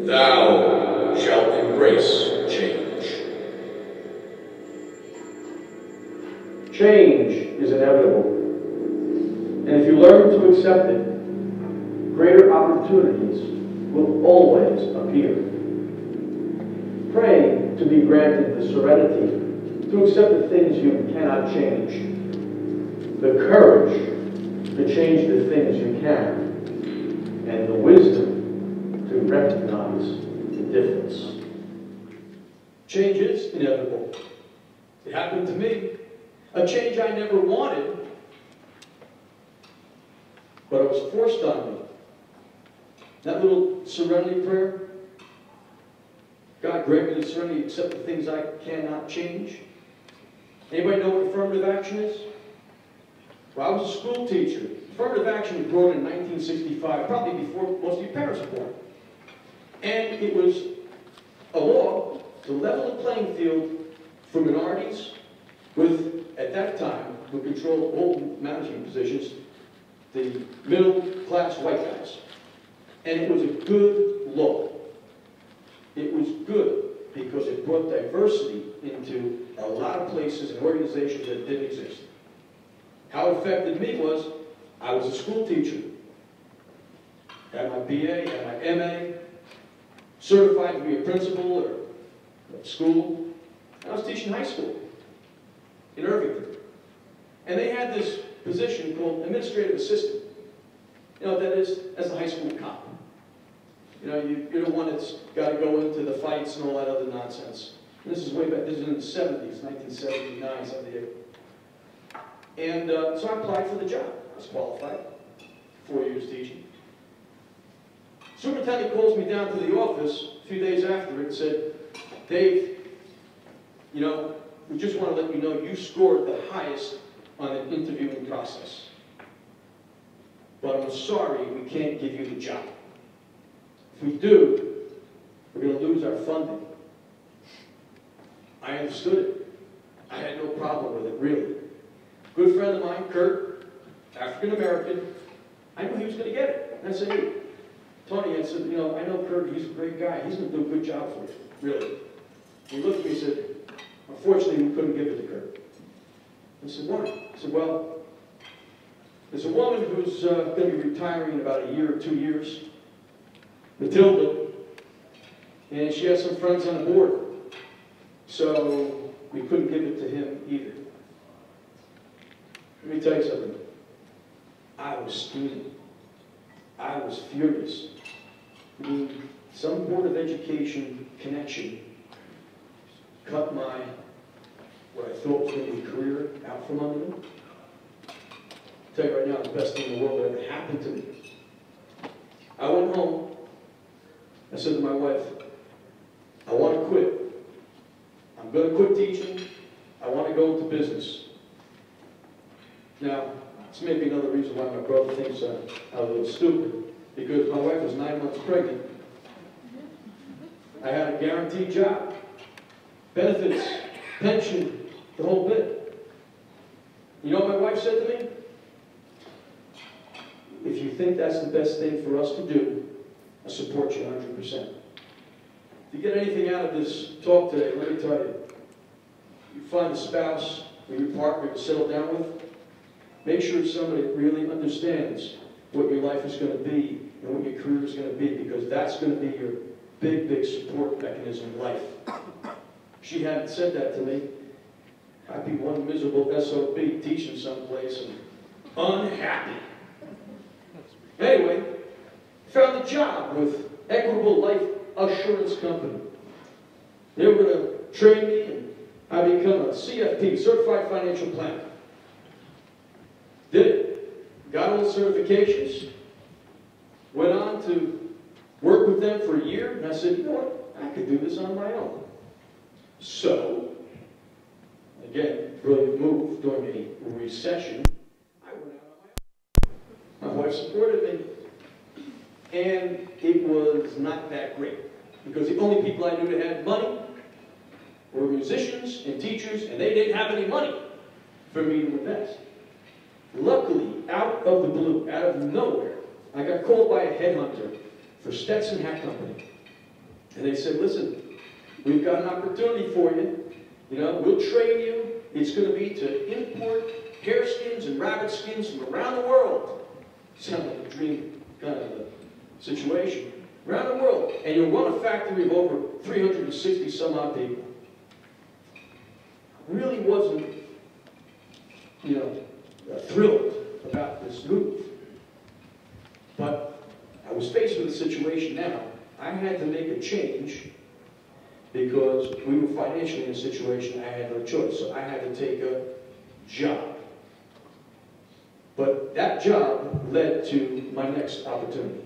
Thou shalt embrace change. Change is inevitable. And if you learn to accept it, greater opportunities will always appear. Pray to be granted the serenity to accept the things you cannot change, the courage to change the things you can, and the wisdom to recognize the difference. Change is inevitable. It happened to me. A change I never wanted, but it was forced on me. That little serenity prayer, God grant me the serenity to accept the things I cannot change. Anybody know what affirmative action is? Well, I was a school teacher. Affirmative action was brought in 1965, probably before most of your parents were born. And it was a law to level the playing field for minorities with, at that time, who controlled all management positions, the middle-class white guys. And it was a good law. It was good because it brought diversity into a lot of places and organizations that didn't exist. How it affected me was, I was a school teacher. Had my BA, had my MA, certified to be a principal at school. And I was teaching high school in Irvington. And they had this position called administrative assistant. You know what that is? That's the high school cop. You know, you're the one that's got to go into the fights and all that other nonsense. And this is way back, this is in the 70s, 1979, 78. And so I applied for the job. I was qualified. 4 years teaching. Superintendent calls me down to the office a few days after and said, Dave, you know, we just want to let you know you scored the highest on an interviewing process. But I'm sorry we can't give you the job. If we do, we're going to lose our funding. I understood it. I had no problem with it, really. Good friend of mine, Kurt, African-American, I knew he was going to get it. And I said, hey, Tony, I said, you know, I know Kurt, he's a great guy. He's going to do a good job for you, really. He looked at me and said, unfortunately, we couldn't give it to Kurt. I said, why? I said, well, there's a woman who's going to be retiring in about a year or 2 years, Matilda, and she has some friends on the board. So we couldn't give it to him either. Let me tell you something. I was steaming. I was furious. I mean, some Board of Education connection cut my, what I thought was going to be a career out from under me. I'll tell you right now, the best thing in the world that ever happened to me. I went home. I said to my wife, I want to quit. I'm going to quit teaching. I want to go into business. Now, this may be another reason why my brother thinks I'm a little stupid, because my wife was 9 months pregnant. I had a guaranteed job, benefits, pension, the whole bit. You know what my wife said to me? If you think that's the best thing for us to do, I support you 100%. If you get anything out of this talk today, let me tell you, you find a spouse or your partner to settle down with, make sure it's somebody that really understands what your life is going to be and what your career is going to be, because that's going to be your big, big support mechanism in life. She hadn't said that to me. I'd be one miserable SOB teaching someplace and unhappy. Anyway, found a job with Equitable Life Assurance Company. They were going to train me and I become a CFP, Certified Financial Planner. Did it. Got all the certifications. Went on to work with them for a year, and I said, you know what? I could do this on my own. So, again, brilliant move during a recession. I went out on my own. My wife supported me. And it was not that great. Because the only people I knew that had money were musicians and teachers, and they didn't have any money for me to invest. Luckily, out of the blue, out of nowhere, I got called by a headhunter for Stetson Hat Company. And they said, listen, we've got an opportunity for you. You know, we'll train you. It's going to be to import hare skins and rabbit skins from around the world. Sounds like a dream kind of a situation. Around the world. And you'll run a factory of over 360 some odd people. Really wasn't, you know, thrilled about this move. But I was faced with a situation now. I had to make a change because we were financially in a situation I had no choice. So I had to take a job. But that job led to my next opportunity.